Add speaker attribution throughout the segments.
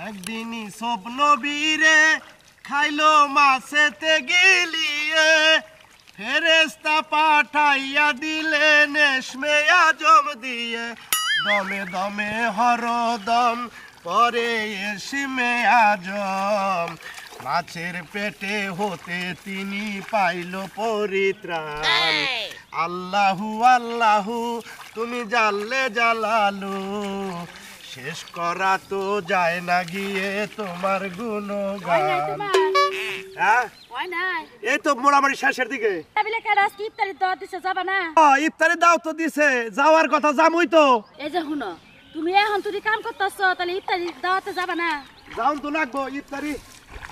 Speaker 1: একদিনই সব নবীরে খাইলো মাছেতে গিলিয়ে ফেরেশতা পাঠাইয়া দিলেন এসমে আজম দিয়ে দমে দমে হরদম পরে এসমে আজম মাছের পেটে হতে তিনি পাইল পরিত্রাণ আল্লাহু আল্লাহু তুমি জানলে জালালু শেষ করা তো যায় না গিয়ে তোমার গুণগান। এই তো মোটামুটি শেষের দিকে ইফতারি দাও তো দিছে যাওয়ার কথা যামই তো।
Speaker 2: এই যে শুনো তুমি এখন তুমি কাম করতেছ তাহলে ইফতারি দাওয়াতে যাবা না?
Speaker 1: যাও তো লাগবো ইফতারি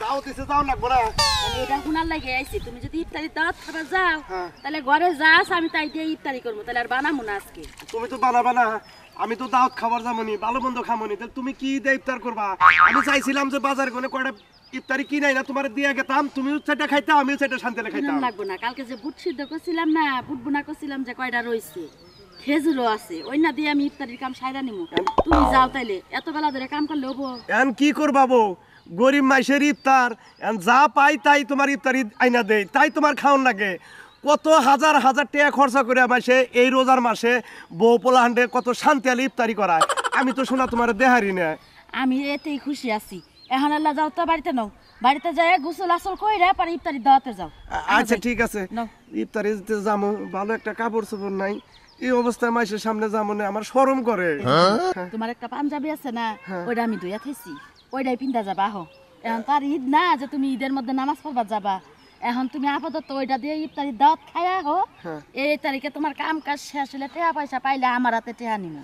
Speaker 1: দাও দিছে যাও লাগবো না।
Speaker 2: আমি এটা শুনার লাগে আইছি তুমি যদি ইফতারি দাওয়াত খাবা যাও তাহলে ঘরে যাস আমি তাই দিয়ে ইফতারি করবো তাহলে আর বানাবো না আজকে। তুমি
Speaker 1: তো বানাবা না আমি তো দাওয়াত খাবার যামনি ভালো মন্দ খামনি তাহলে তুমি কি দিয়ে ইফতার করবা? আমি চাইছিলাম যে বাজার কোনে কয়টা ইফতারি কি নাই না তোমার দিয়ে গেতাম তুমিও সেটা খাইতা আমিও সেটা শান্তিতে খাইতাম।
Speaker 2: লাগবো না কালকে যে বুট সিদ্ধ করছিলাম না বুট বুনা করছিলাম যে কয়টা রইছে খেজুরও আছে ওই না দিয়ে আমি ইফতারির কাম সাইরা নিমু। তুমি যাও তাইলে এত বেলা ধরে কাম করলে হবো?
Speaker 1: এখন কি করবা বউ গরিব মাইসের ইফতার যা পাই তাই তোমার ইফতারি আইনা দেয় তাই তোমার খাওয়ান লাগে। কত হাজার হাজার টাকা খরচা করে মাসে এই রোজার মাসে বউ পোলাহান্ডে কত শান্তি আলী ইফতারি করায় আমি তো শোনা তোমার দেহারি না।
Speaker 2: আমি এতেই খুশি আছি এখন আল্লাহ যাও তো বাড়িতে নাও বাড়িতে যাই গোসল আসল কইরা পরে ইফতারি দাওয়াতে যাও।
Speaker 1: আচ্ছা ঠিক আছে ইফতারি দিতে যাবো ভালো একটা কাপড় চোপড় নাই এই অবস্থায় মাইসের সামনে যাবো না আমার শরম করে।
Speaker 2: তোমার একটা পাঞ্জাবি আছে না ওইটা আমি ধুইয়া থাইছি ওইটাই পিন্ধা যাবা আহো এখন তার ঈদ না যে তুমি ঈদের মধ্যে নামাজ পড়বা যাবা এখন তুমি আপাতত ওইটা দিয়ে ইফতারি দাওয়াত খায়া হো এই তারিখে তোমার কাম কাজ শেষ হলে টেহা পয়সা পাইলে আমার হাতে টেহা নিমু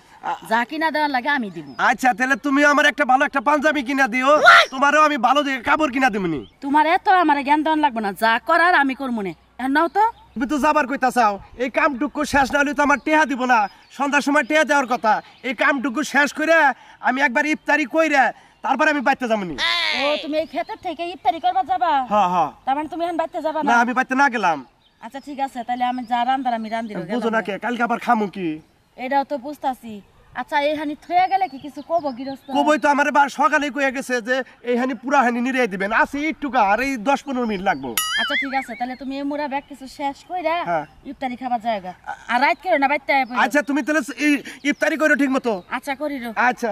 Speaker 2: যা কিনা দেওয়ার লাগে আমি দিব।
Speaker 1: আচ্ছা তাহলে তুমি আমার একটা ভালো একটা পাঞ্জাবি কিনা দিও তোমারও আমি ভালো দেখে কাপড় কিনা দিমনি।
Speaker 2: তোমার এত আমার জ্ঞান দেওয়ার লাগবে না যা করার আমি করবো না এখন নাও তো।
Speaker 1: তুমি তো যাবার কইতা চাও এই কামটুকু শেষ না হলে তো আমার টেহা দিব না সন্ধ্যার সময় টেহা দেওয়ার কথা এই কামটুকু শেষ করে আমি একবার ইফতারি কইরা তারপর আমি বাইতে যাবনি।
Speaker 2: ও তুমি এই ক্ষেতের থেকে ইফতারি করবা যাবা?
Speaker 1: হ্যাঁ হ্যাঁ
Speaker 2: তার মানে তুমি এখন বাইতে যাবা
Speaker 1: না? আমি বাইতে না গেলাম।
Speaker 2: আচ্ছা ঠিক আছে তাহলে আমি যা রান্দার আমি রান্দি
Speaker 1: বুঝো না কে কালকে আবার খামু কি?
Speaker 2: এটাও তো বুঝতাছি। আচ্ছা এইখানি থয়ে গেলে কি কিছু কব গৃহস্থ?
Speaker 1: কবই তো আমার সকালে কয়ে গেছে যে এইখানি পুরা হানি নিরে দিবেন আছে একটুকা আর এই 10-15 মিনিট লাগবো।
Speaker 2: আচ্ছা ঠিক আছে তাহলে তুমি এই মুড়া ব্যাগ কিছু শেষ কইরা ইফতারি খাবার জায়গা আর রাত করো না বাইতে।
Speaker 1: আচ্ছা তুমি তাহলে ইফতারি করো ঠিক মতো।
Speaker 2: আচ্ছা করিরো।
Speaker 1: আচ্ছা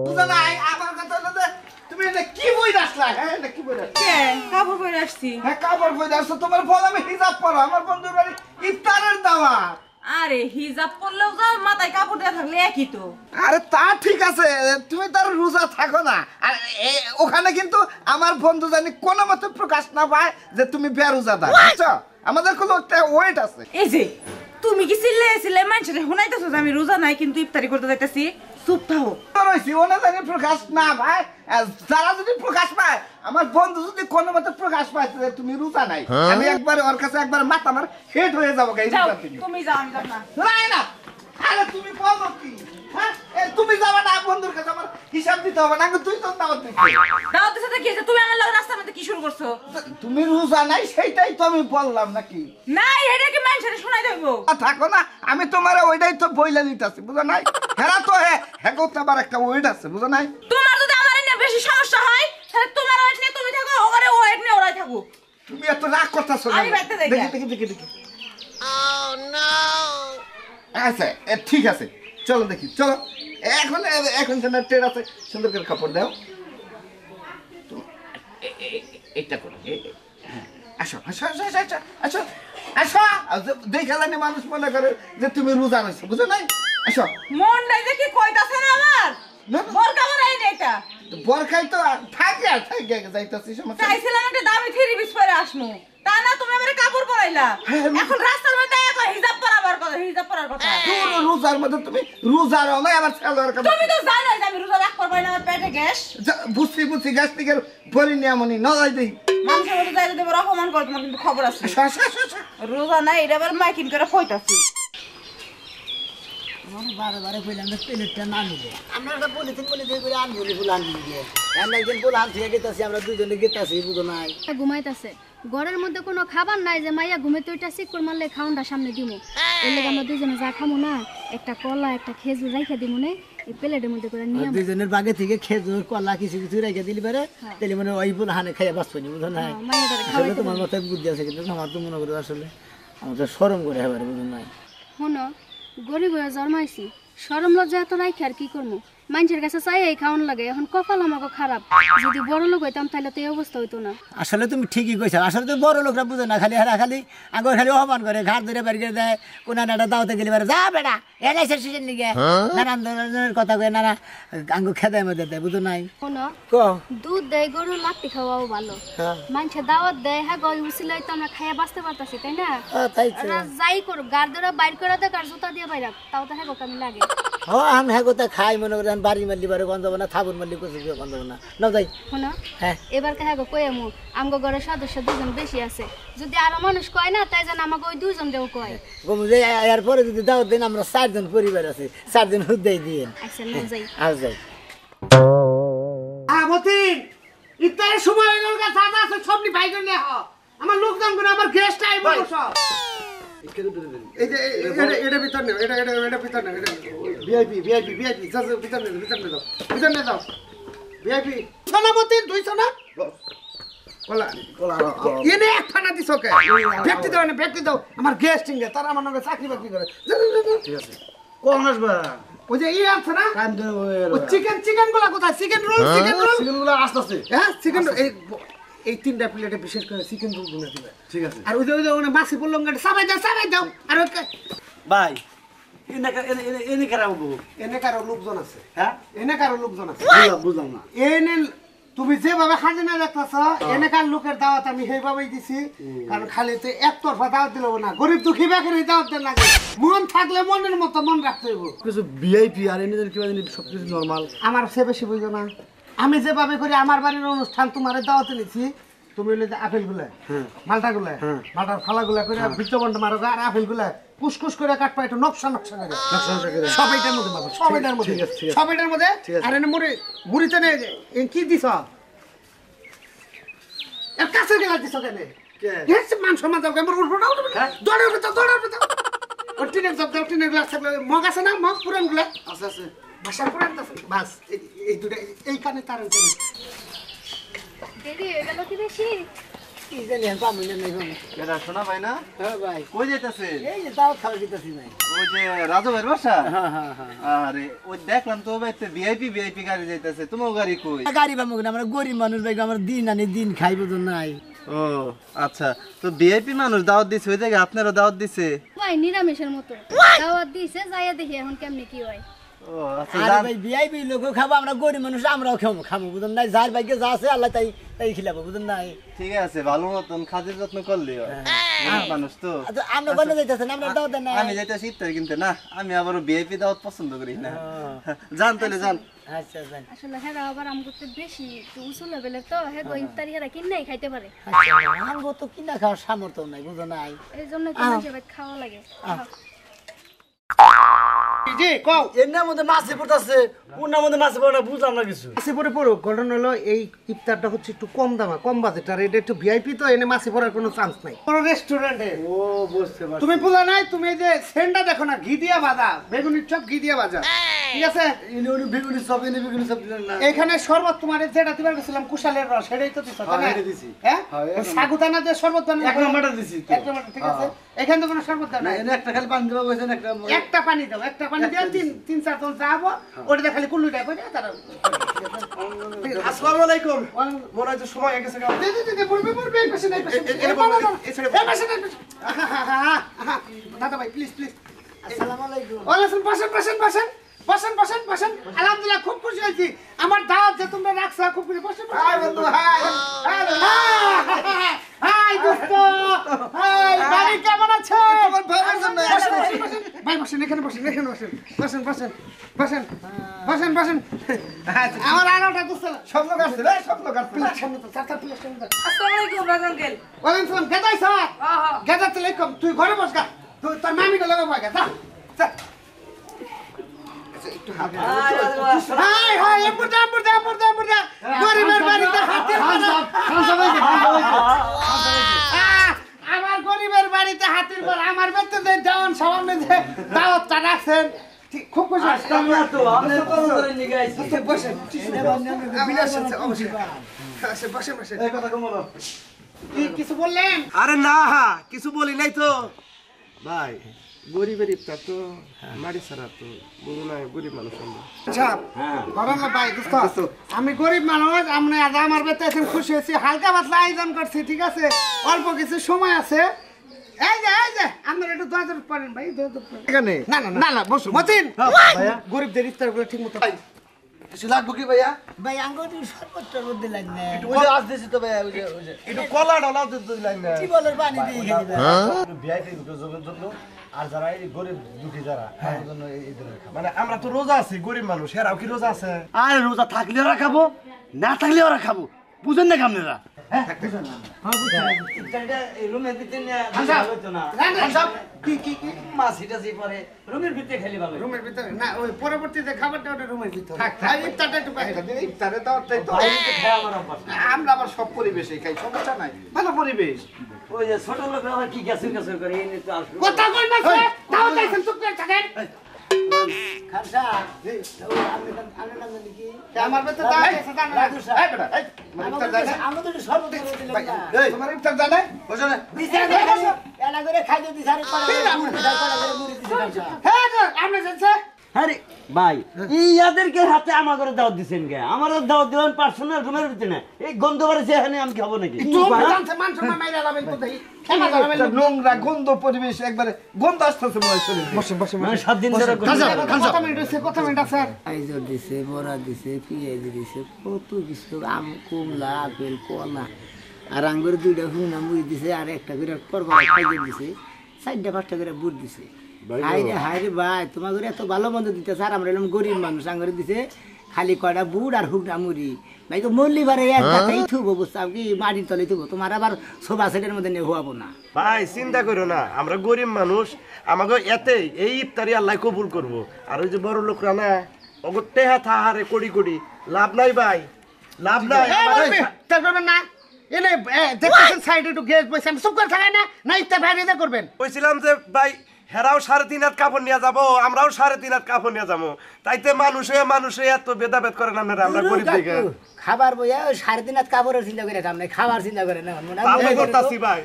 Speaker 3: বুঝা নাই আমার কথা হলো যে তুমি এটা কি বই রাখলা? হ্যাঁ এটা কি বই রাখলা?
Speaker 4: কে কাপড় পরে আসছি?
Speaker 3: হ্যাঁ কাপড় বই রাখছো তোমার বল আমি হিজাব পরো আমার বন্ধুর বাড়ি ইফতারের দাওয়াত।
Speaker 4: আরে হিজাব পরলেও যা মাথায় কাপড় দেয়া থাকলে একই তো।
Speaker 3: আরে তা ঠিক আছে তুমি তার রোজা থাকো না আর ওখানে কিন্তু আমার বন্ধু জানি কোনো মতে প্রকাশ না পায় যে তুমি বেরোজাদার বুঝছো আমাদের কোনো একটা ওয়েট আছে।
Speaker 4: এই যে তুমি কি চিল্লে মানুষের শুনাইতেছো যে আমি রোজা নাই কিন্তু ইফতারি করতে যাইতেছি? চুপ থাকো।
Speaker 3: ওনা জানি প্রকাশ না পায় যারা যদি প্রকাশ পায় আমার বন্ধু যদি কোনো মতে প্রকাশ পায় তুমি রোজা নাই আমি একবার ওর কাছে একবার মাথা আমার হেড হয়ে যাবো।
Speaker 4: তুমি যাও আমি যাব না।
Speaker 3: না আরে তুমি বলো কি? হ্যাঁ তুমি যাবে না বন্ধুর কাছে আমার হিসাব দিতে হবে না তুই তো দাওয়াত দিবি।
Speaker 4: দাওয়াত দিতে কি তুমি আমার লগে রাস্তার মধ্যে কি শুরু করছো?
Speaker 3: তুমি রোজা নাই সেইটাই তো আমি বললাম নাকি?
Speaker 4: না এটা কি মানুষের শুনাই দেব?
Speaker 3: থাকো না আমি তোমার ওইটাই তো বইলা দিতেছি বুঝো নাই? হেরা তো হ্যাঁ আবার একটা ওয়েট আছে বুঝো নাই?
Speaker 4: তোমার যদি আমার নিয়ে বেশি সমস্যা হয় তাহলে তোমার ওয়েট নিয়ে তুমি থাকো ওখানে ওয়েট নিয়ে ওরাই থাকো।
Speaker 3: তুমি এত রাগ করতেছো না?
Speaker 4: আমি বাইতে যাই।
Speaker 3: দেখি oh no আচ্ছা ঠিক আছে চলো দেখি চলো এখন যেন ট্রেন আছে সুন্দর করে কাপড় দাও এটা করো আসো আসো আসো আসো আসো আসো দেখে জানি মানুষ মনে করে যে তুমি রোজা রয়েছো বুঝো নাই? আসো
Speaker 4: মন নাই দেখি কইতাছে না আমার বরকা বানাই না এটা
Speaker 3: বরকাই তো থাকে যাইতাছি সমস্যা
Speaker 4: চাইছিলাম একটা দামি থ্রি পিস পরে আসমু তা না তুমি আমারে কাপড় পরাইলা এখন রাস্তার মধ্যে এখন হিজাব পরাবার কথা
Speaker 3: তুই রোজার মধ্যে তুমি রোজা রও না আবার সালোয়ার কাপড়
Speaker 4: তুমি তো জানোই যে আমি রোজা রাখতে পারবো না আমার পেটে গ্যাস
Speaker 3: বুঝছি গ্যাস থেকে বলি নি এমনই নয় দেই
Speaker 4: মানুষের মধ্যে যাই যদি অপমান করে তোমার কিন্তু খবর আছে রোজা নাই এটা আবার মাইকিং করে কইতাছি
Speaker 5: বারে কইলাম প্লেটটা না নিবে আমরা একটা পলিথিন করে আনবুলি ফুল আনবি দিয়ে একজন ফুল আনছি গেতাছি আমরা দুজনে গেতাছি বুঝো নাই
Speaker 6: ঘুমাইতাছে ঘরের মধ্যে কোনো খাবার নাই যে মাইয়া ঘুমাইতে ওইটা সিকুর মারলে খাওনটা সামনে দিমু এর লাগে আমরা দুজনে যা খামু না একটা কলা একটা খেজুর রাইখা দিমু না এই প্লেটের মধ্যে করে নিয়ে
Speaker 5: দুজনের বাগে থেকে খেজুর কলা কিছু কিছু রেখে দিলি পারে তাহলে মানে ওই বলে হানে খাইয়া বাঁচবো নি বুঝো না
Speaker 6: মাইয়াটারে
Speaker 5: আসলে
Speaker 6: খাওয়াইতে
Speaker 5: তোমার মাথায় বুদ্ধি আছে কিন্তু আমার তো মনে করি আসলে আমার তো শরম করে হেবারে বুঝো না
Speaker 6: শোনো গরিব হয়ে জন্মাইছি শরম লজ্জা এত রাখি আর কি করবো মানুষের কাছে চাই এই খাওয়ান লাগে এখন কপাল আমাকে খারাপ যদি বড় লোক হইতাম তাহলে তো এই অবস্থা হইতো না
Speaker 5: আসলে তুমি ঠিকই কইছো আসলে তো বড় লোকরা বুঝো না খালি হারা খালি আগে খালি অপমান করে ঘাট ধরে বের করে দেয় কোনা নাটা দাওতে গেলে বেড়ে যা বেটা এলাই সিজন নিগে নানান ধরনের কথা কয়ে নানা আঙ্গু খেদায় মধ্যে দেয় বুঝো নাই
Speaker 6: শোনো
Speaker 5: ক
Speaker 6: দুধ দেয় গরু লাত্তি খাওয়াও ভালো মানুষের দাওয়াত দেয় হ্যাঁ গই উচিলাই তো আমরা খাইয়া বাঁচতে পারতাছি তাই না
Speaker 5: তাই তো
Speaker 6: ওরা যাই করুক গার ধরে বাইর করে দেখ আর জুতা দিয়ে বাইরাক তাও তো হ্যাঁ আমি লাগে
Speaker 5: আমি হ্যাঁ কথা খাই মনে করেন বাড়ি মারলি বারে গন্ধ না থাবুর মারলি কোথাও গন্ধ না না যাই
Speaker 6: শোনো
Speaker 5: হ্যাঁ
Speaker 6: এবার হ্যাঁ কই আমু আমগো ঘরের সদস্য দুজন বেশি আছে যদি আরো মানুষ কয় না তাই যেন আমাকে ওই দুজন দেও কয়
Speaker 5: গমু যে এরপরে যদি দাওয়াত দিন আমরা 4 জন পরিবার আছে 4 জন হুদ্দাই দিয়েন
Speaker 6: আচ্ছা না যাই
Speaker 5: আজ যাই
Speaker 7: মতিন ইত্যাদি সময় হইল দাদা আছে সবনি ভাই জন্য আমার লোকজন গুলো আমার গেস্ট আইব সব এই যে এটা ভিতর নেই এটা ভিতর নেই ভিআইপি যাও ভিতর নেই যাও ভিআইপি সোনা মতিন দুই সোনা কলা এনে এক ফানা দিছ কে ব্যক্তি দাও আমার গেস্টিং এ তারা আমার নামে চাকরি বাকরি করে ঠিক আছে কোন আসবা ওই যে ই আছে না চিকেন গুলা কোথায় চিকেন রোল গুলা আসতেছে হ্যাঁ চিকেন এই তিনটা প্লেটে বিশেষ করে চিকেন রোল গুলো দিবে ঠিক আছে আর ওই যে ওখানে মাছি বললাম সবাই দাও আর
Speaker 1: ভাই এনে
Speaker 7: কারো লোকজন আছে হ্যাঁ এনে কারো লোকজন আছে বুঝলাম না এনে তুমি যেভাবে খাজিনা দেখতেছ এনেকার লোকের দাওয়াত আমি সেইভাবেই দিছি কারণ খালি তো একতরফা দাওয়াত দিল না গরিব দুঃখী বেকারি দাওয়াত দেন লাগে মন থাকলে মনের মতো মন রাখতে হইব
Speaker 1: কিছু ভিআইপি আর এনে কিবা জানি সবকিছু নরমাল
Speaker 7: আমার সে বেশি বুঝো না আমি যেভাবে করি আমার বাড়ির অনুষ্ঠান তোমার দাওয়াতে নিছি তুমি হইলে আপেল গুলা মালটা গুলা মালটার ফালা গুলা করে বিচবন্ড মারো আর আপেল গুলা কুসকুস করে কাটপা একটু নকশা করে সবাইটার মধ্যে বাবা সবাইটার মধ্যে আর এনে মুড়িতে নে কি দিছ এর কাছে গেলা দিছ কেন কে মান সমাজ দাও কেমন উঠবো না দৌড়াবে তো টিনের জব দাও টিনের গ্লাস থাকলে মগ আছে না মগ পুরান গুলা আছে ভাষা পুরান আছে বাস এই দুটো এই কানে তার
Speaker 6: দেরি হয়ে গেল কি বেশি
Speaker 5: কি জানি আর পাবো না নাই
Speaker 1: কেডা শোনা ভাই না
Speaker 5: হ্যাঁ ভাই
Speaker 1: কই যাইতাছে
Speaker 5: এই যে দাওয়াত খাওয়া দিতেছি ভাই
Speaker 1: ওই যে রাজু ভাইয়ের বাসা
Speaker 5: হ্যাঁ
Speaker 1: আরে ওই দেখলাম তো ভাই ভিআইপি গাড়ি যাইতাছে তোমার গাড়ি কই
Speaker 5: গাড়ি পাবো না আমরা গরিব মানুষ ভাই আমরা দিন আনি দিন খাইবো তো নাই
Speaker 1: ও আচ্ছা তো ভিআইপি মানুষ দাওয়াত দিছে ওই জায়গায় আপনারও দাওয়াত দিছে
Speaker 6: ভাই নিরামিষের মতো দাওয়াত দিছে যাইয়া দেখি এখন কেমনে কি হয়
Speaker 1: ও আচ্ছা
Speaker 5: আরে ভাই ভিআইপি লোক খাবো আমরা গরিব মানুষ আমরাও খাবো বুঝুন নাই যার ভাগ্যে যা আছে আল্লাহ তাই খিলাবো বুঝুন নাই
Speaker 1: ঠিক আছে ভালো মতন খাদের যত্ন করলি মানুষ তো
Speaker 5: আমরা বলে যাইতেছেন আমরা দাওয়াত দেন
Speaker 1: আমি যাইতেছি ইফতার কিনতে না আমি আবার ভিআইপি দাওয়াত পছন্দ করি না জান তাহলে জান
Speaker 5: আচ্ছা জান
Speaker 6: আসলে হ্যাঁ আবার আমগো তো বেশি একটু উঁচু লেভেলের তো হ্যাঁ ইফতারি হেরা কিনাই খাইতে পারে
Speaker 5: আমগো তো কিনা খাওয়ার সামর্থ্য নাই বুঝো নাই
Speaker 6: এই জন্য কি মানুষের খাওয়া লাগে
Speaker 7: জি কও
Speaker 1: এর মধ্যে মাছে পড়তাছে কোনটার মধ্যে মাছে পড়ে না বুঝলাম না কিছু
Speaker 7: মাছি পরে পড়ো ঘটনা হলো এই ইফতারটা হচ্ছে একটু কম দামা কম বাজেট আর এটা একটু ভিআইপি তো এনে মাছি পড়ার কোনো চান্স নাই কোনো রেস্টুরেন্টে
Speaker 1: ও বুঝতে পারছি
Speaker 7: তুমি বুঝা নাই তুমি এই যে সেন্ডা দেখো না ঘি দিয়া ভাজা বেগুনির চপ ঘি দিয়া ভাজা ঠিক আছে
Speaker 1: ইনি বেগুনি সব দিলেন না
Speaker 7: এখানে শরবত তোমার যেটা দিবার গেছিলাম কুশালের রস সেটাই তো দিছো তাই না
Speaker 1: এটা দিছি।
Speaker 7: হ্যাঁ সাগুদানা যে শরবত বানানো
Speaker 1: এক নাম্বারটা দিছি তো।
Speaker 7: এক নাম্বারটা ঠিক আছে এখানে তো কোনো শরবত দাও না
Speaker 1: এনে একটা খালি পানি দেবো বলেছেন
Speaker 7: একটা পানি দাও একটা পানি দিয়ে তিন চার তল যাবো ওটা খালি কুল্লুটা করে তারা
Speaker 1: আসসালামু আলাইকুম মনে হয় সময় হয়ে গেছে
Speaker 7: দে পড়বে এই পাশে নাই পাশে এই পাশে নাই দাদা ভাই প্লিজ
Speaker 5: আসসালামু আলাইকুম
Speaker 7: ওয়ালাইকুম বসেন আলহামদুলিল্লাহ খুব খুশি হয়েছি আমার দাওয়াত যে তোমরা রাখছো খুব খুশি বসেন হাই বন্ধু হাই দোস্ত হাই বাড়ি কেমন আছে তোমার ভাইয়ের জন্য ভাই বসেন এখানে বসেন আমার আরেকটা দোস্ত সব লোক আসছে রে সব লোক আসছে সামনে তো চারটা প্লেট সামনে
Speaker 4: আসসালামু আলাইকুম রাজ আঙ্কেল
Speaker 7: ওয়ালাইকুম সালাম গেদাই স্যার গেদাতে লাইকুম তুই ঘরে বস গা তুই তোর মামিকে লাগা বয় গা যা হাই এপুরদা গরিবের বাড়িতে হাতির আমার গরিবের বাড়িতে হাতির পর আমার বেতন দেওয়ান সামনে যে দাওয়াতটা রাখছেন খুব খুশি
Speaker 8: বুঝতাম না তো আপনি কত ধরে নিয়ে আইছি
Speaker 3: বসেন বিলাস আছে অবশ্যই বসেন বসেন
Speaker 1: এই কথা কম বলো।
Speaker 7: কিছু বললেন?
Speaker 1: আরে না কিছু বলি নাই তো ভাই, গরিবের ইফতার তো মারি ছাড়া তো বুঝো না, গরিব মানুষ আমরা।
Speaker 7: আচ্ছা বলেন না ভাই দোস্ত, আমি গরিব মানুষ, আপনি আজ আমার বেতে এসে খুশি হয়েছি, হালকা পাতলা আয়োজন করছি, ঠিক আছে? অল্প কিছু সময় আছে। এই যে আপনারা একটু দোয়া দরদ করেন ভাই, দোয়া দরদ করেন।
Speaker 3: এখানে
Speaker 7: না বসো মতিন, গরিবদের ইফতার গুলো ঠিক মতো
Speaker 3: কিছু লাগবে কি ভাইয়া?
Speaker 5: ভাই আঙ্গুর সর্বোচ্চ মধ্যে লাগবে
Speaker 8: ওই যে আজ দিছি তো ভাই ওই যে
Speaker 1: একটু কলা ডলা দিতে লাইন না।
Speaker 5: কি বলার পানি দিয়ে খেয়ে দিবে
Speaker 8: ভিআইপি যোগের জন্য আর যারা এই গরিব দুঃখী যারা তাদের জন্য এই ধরনের খাবার।
Speaker 1: মানে আমরা তো রোজা আছি, গরিব মানুষ, এরাও কি রোজা আছে?
Speaker 8: আরে রোজা থাকলে ওরা খাবো, না থাকলে ওরা খাবো, বুঝেন না আপনারা? রুমের ভিতরে রুমের ভিতরে খেলি ভালো।
Speaker 7: রুমের ভিতরে না, ওই পরবর্তীতে খাবারটা ওটা রুমের ভিতরে আর ইফতারটা একটু বাইরে দিন।
Speaker 3: ইফতারে দাওয়াতটাই তো আমরা আবার সব পরিবেশে খাই, সমস্যা নাই, ভালো পরিবেশ।
Speaker 8: ওই যে ছোট লোক আবার কি গ্যাসের গ্যাসের করে এই নিয়ে তো আসবে।
Speaker 7: কথা কই না স্যার, তাও যাইছেন চুপ করে থাকেন।
Speaker 5: খামসা আমি জানি কি
Speaker 7: আমার বেতে দাও আছে জানা না।
Speaker 3: এই বেটা, এই ইফতার জানে?
Speaker 5: আমাদের তো সর্বোচ্চ দিলাম না
Speaker 3: এই তোমার ইফতার জানে? বসো না।
Speaker 5: দিছে এলা করে খাই দিই সারে করে মুড়ি দিছে খামসা
Speaker 7: হ্যাঁ আপনি জানছে
Speaker 8: আরে ভাই ইয়াদেরকে হাতে আমাদের দাওয়াত দিছেন কে? আমার দাওয়াত দিলেন পার্সোনাল রুমের ভিতরে না, এই গন্ধ বাড়িছে এখানে আমি খাবো নাকি?
Speaker 7: তুমি জানছে মান সম্মান মাইরা লাবেন কোথায়? ক্ষমা করবেন।
Speaker 3: একটা নোংরা গন্ধ পরিবেশ, একবারে গন্ধ আসতেছে মনে হয় শরীরে। বসে
Speaker 8: মানে 7 দিন ধরে
Speaker 7: কথা মিনিট হইছে, কথা মিনিট স্যার।
Speaker 5: আইজর দিছে বড়া দিছে পিঁয়াজ দিছে কত কিছু আম কমলা আপেল কলা আর আঙ্গুর দুইটা হুনা মুড়ি দিছে আর একটা করে পরবা খাইয়ে দিছে 4টা 5টা করে বুট দিছে হাইরে ভাই তোমার ঘরে এত ভালো মন্দ দিতে স্যার আমরা এলাম গরিব মানুষ আঙ্গুরে দিছে খালি কয়টা বুট আর হুনা মুড়ি ভাই তো মল্লি বারে এক গাছেই থুবো বুঝতাম কি মাটির তলে থুবো তোমার আবার সোফা সেটের মধ্যে নিয়ে হওয়াবো না
Speaker 1: ভাই চিন্তা করো না, আমরা গরিব মানুষ, আমাকে এতেই এই ইফতারি আল্লাহ কবুল করব। আর ওই যে বড় লোকরা না ওগো টেহা থাহারে কোটি কোটি, লাভ নাই ভাই, লাভ নাই।
Speaker 7: ইফতার করবেন না এনে দেখতেছেন সাইডে একটু গ্যাস বসে চুপ করে থাকেন না ইফতার বাইরে করবেন।
Speaker 1: কইছিলাম যে ভাই হেরাও 3.5 হাত কাপড় নিয়ে যাবো, আমরাও 3.5 হাত কাপড় নিয়ে যাবো, তাইতে মানুষে এত ভেদাভেদ করে না, আমরা গরিব দিকে
Speaker 5: খাবার বইয়া 3.5 হাত কাপড়ের চিন্তা করে কাম নাই, খাবার চিন্তা করে না
Speaker 1: আমরা করতাছি ভাই।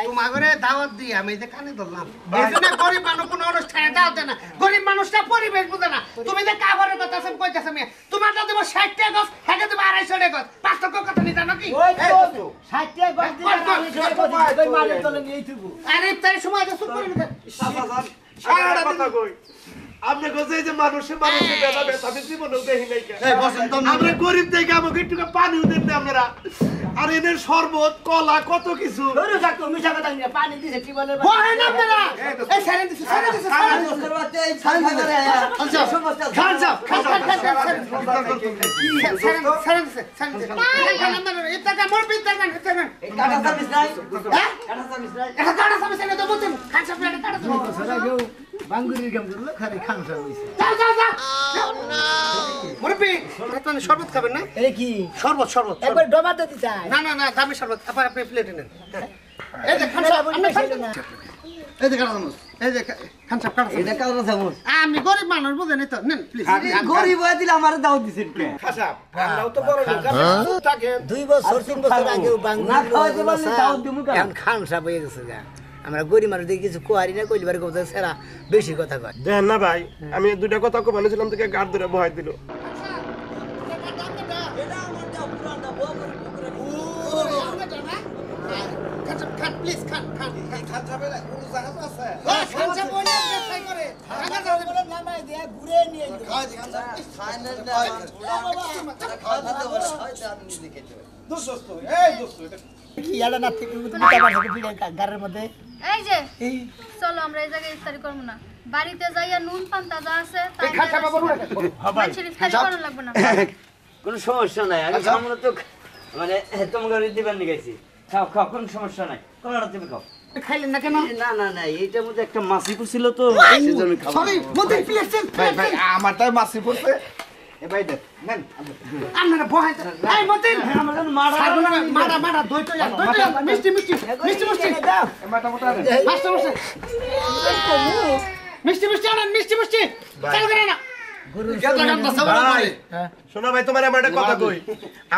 Speaker 7: তোমার ঘরে দাওয়াত দিই আমি যে কানে ধরলাম, এই জন্য গরিব মানুষ কোনো অনুষ্ঠানে দাওয়াত দেয় না, গরিব মানুষটা পরিবেশ বুঝে না। তুমি যে কাপড়ের কথা আমি কইতাছ আমি তোমার তো দেব 60 টাকা গছ, হেকে দেব 250 টাকা গছ, 5 টাকা কথা নি জানো কি?
Speaker 5: 60 টাকা গছ দিলে আমি মালের তলে নিয়েই থুবো।
Speaker 7: আরে ইফতারের সময় তো চুপ করে
Speaker 1: সারা কথা কই, আপনি কইছে যে মানুষে ভেদাভেদ আমি জীবনেও দেখি নাই। আমরা গরিব দেখে আমাকে একটু পানিও দেন না আপনারা, আর এদের শরবত কলা কত কিছু।
Speaker 5: পানি দিছে কি বলে
Speaker 7: বহেন না আপনারা এই সাইলেন দিছে
Speaker 5: বাঙ্গুরির কাম করলো খালি খামসা হইছে
Speaker 7: মুরব্বি শরবত খাবেন না?
Speaker 5: এই কি
Speaker 7: শরবত শরবত
Speaker 5: একবার ডবা দিতে চাই
Speaker 7: না না না দামি শরবত আপনি প্লেটে নেন। এই যে খান
Speaker 5: খামসা বলি না
Speaker 3: এই যে কাটা চামচ,
Speaker 7: এই যে খান সাহেব কাটা
Speaker 8: এটা কারণ চামচ
Speaker 7: আমি গরিব মানুষ বুঝেন তো নেন প্লিজ।
Speaker 8: গরিব হয়ে দিলে আমার দাওয়াত দিছেন কে?
Speaker 3: আমরাও তো বড় লোক,
Speaker 7: থাকে
Speaker 5: 2 বছর 3 বছর আগে
Speaker 8: না খাওয়াইতে পারলে দাওয়াত দিমু কেন?
Speaker 5: এখন খামসা বয়ে গেছে যা আমরা গরিব মানুষ দেখি কিছু কোয়ারি না কইলি বারে কথা সেরা বেশি কথা কয়
Speaker 1: দেন না ভাই, আমি দুইটা কথা কো বলেছিলাম থেকে গাড় ধরে বহাই দিল।
Speaker 7: খান প্লিজ খান খান
Speaker 3: খান যাবে না, কোনো জায়গা তো আছে।
Speaker 7: খান সাহেব বলে ট্রাই করে টাকা দাও
Speaker 5: বলে নামাই দিয়া ঘুরে নিয়ে
Speaker 3: খাওয়া দি, খান যাবে। দোস্ত, এই দোস্ত, এটা
Speaker 5: কি আলা না থেকে মুটা বাসা পিড়ে গারের মধ্যে
Speaker 6: এই যে চলো আমরা এই জায়গায় ইফতারি করব না, বাড়িতে যাইয়া নুন পান্তা যা আছে তাই
Speaker 7: খান সাহেব বলুন
Speaker 6: মানুষের ইফতারি করানো লাগবে না।
Speaker 8: কোনো সমস্যা নাই, আমি আমরা তো মানে তোমাকে দিবার নিয়ে গেছি, খাও খাও কোনো সমস্যা নাই, কলাটা তুমি খাও।
Speaker 7: খাইলেন না কেন?
Speaker 8: না না না এইটার মধ্যে একটা মাছি ছিল তো সেজন্য খাবো।
Speaker 7: সরি মতে প্লেট চেঞ্জ
Speaker 3: ভাই ভাই আমারটাই মাছি পড়ছে। এ ভাই দেন নেন।
Speaker 7: আপনারা বহাই এই মতে
Speaker 8: আমার জন্য মারা
Speaker 7: মারা মারা দইটা দইটা মিষ্টি মিষ্টি মিষ্টি মিষ্টি
Speaker 3: এ মাটা মোটা দেন।
Speaker 7: মাস্টার মাস্টার মিষ্টি মিষ্টি আনেন মিষ্টি মিষ্টি চাল করে না
Speaker 1: ভাই শোনো ভাই, তোমার আমার একটা কথা কই,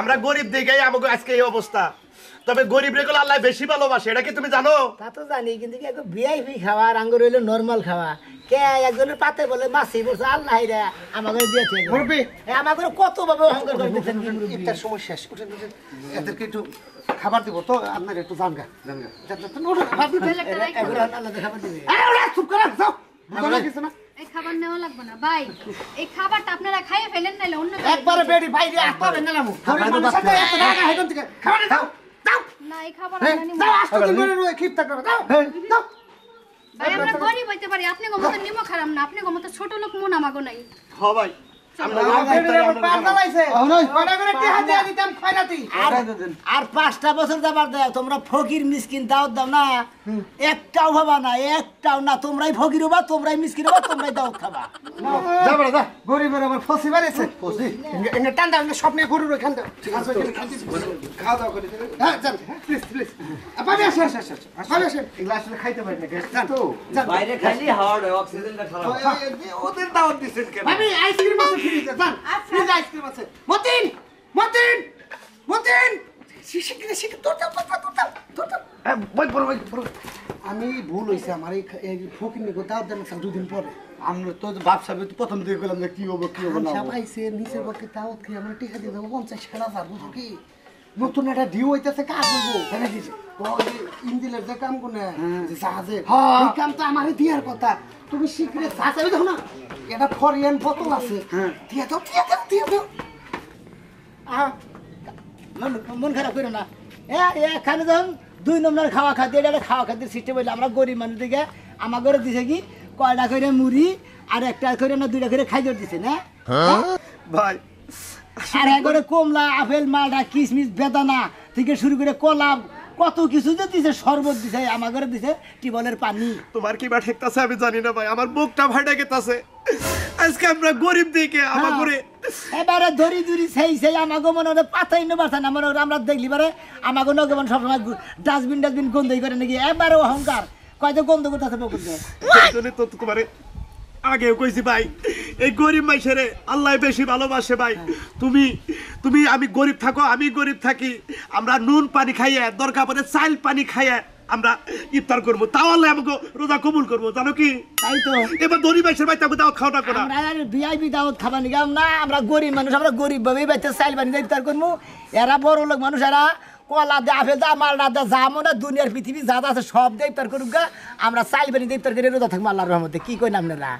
Speaker 1: আমরা গরিব দেখেই আমাকে আজকে এই অবস্থা। তবে গরিব রেগুলো আল্লাহ বেশি ভালোবাসে, এটা কি তুমি জানো?
Speaker 5: তা তো জানি, কিন্তু কি একটু ভিআইপি খাওয়া আর আঙ্গুর হইলো নরমাল খাওয়া। কে একজনের পাতে বলে মাছি বলছে আল্লাহ রে আমাকে দিয়েছে।
Speaker 7: মুরব্বি
Speaker 5: আমাকে কত ভাবে অহংকার করে দিচ্ছেন।
Speaker 7: ইফতার সময় শেষ, উঠেন উঠেন, এদেরকে একটু খাবার দিব তো, আপনার একটু জানগা জানগা
Speaker 5: আল্লাহ খাবার দিবে।
Speaker 7: চুপ করে যাও, বুঝো না কিছু না।
Speaker 6: এই খাবার নেওয়া লাগবে না ভাই, এই খাবারটা আপনারা খাইয়ে ফেলেন, নাইলে অন্য
Speaker 7: একবারে বেডি বাইরে আসতে হবে না লামু মানুষের সাথে এত টাকা হেডন থেকে খাবার দাও দাও
Speaker 6: না। এই খাবার
Speaker 7: হ্যাঁ,
Speaker 6: আমরা নিব
Speaker 7: যাও আসতে দিন করে রয়ে খিপতা করো দাও দাও
Speaker 6: ভাই, আমরা গরিব হইতে পারি, আপনি গমতে নিমো খারাপ না, আপনি গমতে ছোট লোক মন আমাগো নাই।
Speaker 1: হ ভাই, আমরা
Speaker 5: আর 5টা বছর যাবার দাও, তোমরা ফকির মিসকিন দাওয়াত দাও না, একটাও ভাবা না, একটাও না। তোমরাই ফকির হবা, তোমরাই মিসকিন হবা, তোমরাই দাওয়াত খাবা।
Speaker 7: গরিবের আবার ফসি বাড়িছে ফসি এঙ্গে টান্ডা এঙ্গে স্বপ্নে গরুর ওখান দাও ঠিক আছে খাওয়া দাওয়া করে দিলে হ্যাঁ যান প্লিজ প্লিজ পাবে আসে আসে আসে পাবে আসে এগুলা আসলে খাইতে পারি না গ্যাস যান তো
Speaker 8: বাইরে খালি হাওয়ার অক্সিজেনটা খারাপ।
Speaker 1: ওদের দাওয়াত দিছেন কেন?
Speaker 7: ভাবি আইসক্রিম আছে ফ্রিজে যান ফ্রিজ আইসক্রিম আছে মতিন মতিন মতিন শিশিরে শিশিরে তোর দাও তোর দাও বই পড়ো আমি ভুল হইছে আমার এই ফকির নিকো দাও দেন 2 দিন পরে আমরা তো বাপ সাহেব তো প্রথম দিকে গেলাম যে কি হবে না সবাইছে নিচের পক্ষে দাওয়াত খেয়ে আমরা টিকা দিয়ে দেবো 50,000 বুঝো কি নতুন একটা ডিউ হইতেছে কাজ হইব কেন দিছে ও ইঞ্জিনের যে কাম কোনে যে জাহাজে এই কাম তো আমারই দিয়ার কথা তুমি শিখরে জাহাজে দেখো না এটা ফরিয়ান বোতল আছে দিয়ে দাও
Speaker 5: মন খারাপ করো না। এখানে যখন 2 নম্বর খাওয়া খাদ্য, এটা খাওয়া খাদ্যের সিস্টেম হইলে আমরা গরিব মানুষ দিকে আমার ঘরে দিছে কি কয়টা করে মুড়ি আর একটা করে না 2টা করে খাইজর দিছে না
Speaker 1: ভাই
Speaker 5: আর একবারে কমলা আপেল মালটা কিশমিশ বেদানা থেকে শুরু করে কলা কত কিছু যে দিছে, শরবত দিছে, আমার ঘরে দিছে টিবলের পানি।
Speaker 1: তোমার কি বা ঠেকতাছে আমি জানি না ভাই, আমার বুকটা ফাটা গেতাছে। আজকে আমরা গরিব দেখে আমার করে
Speaker 5: এবারে ধরি ধরি সেই আমাকে মনে হয় পাতাই না বাসা না মনে হয় আমরা দেখলি পারে আমাকে নগমন সবসময় ডাস্টবিন গন্ধই করে নাকি এবারে অহংকার কয়তো গন্ধ করতেছে বকুলকে।
Speaker 1: এই জন্য তো তোমারে আগেও কইছি ভাই, এই গরিব মাইসেরে আল্লাহ বেশি ভালোবাসে ভাই। তুমি আমি গরিব থাকো, আমি গরিব থাকি, আমরা নুন পানি খাইয়ে দরকার পড়ে চাইল পানি খাইয়ে আমরা ইফতার করবো, তাও আল্লাহ আমাকে রোজা কবুল করবো, জানো কি?
Speaker 5: তাই তো
Speaker 1: এবার গরিব মাইসের ভাই তাকে দাওয়াত খাওয়া না
Speaker 5: আমরা ভিআইপি দাওয়াত খাবা নিগাম না, আমরা গরিব মানুষ, আমরা গরিব ভাবে বাচ্চা চাইল পানি দিয়ে ইফতার করবো। এরা বড় লোক মানুষ, এরা কলা দে আপেল দা মালটা দে যা মনে দুনিয়ার পৃথিবী যা আছে সব দিয়ে ইফতার করুক গা, আমরা চাইল পানি দিয়ে ইফতার করে রোজা থাকবো আল্লাহর রহমতে। কি কই না আপনারা?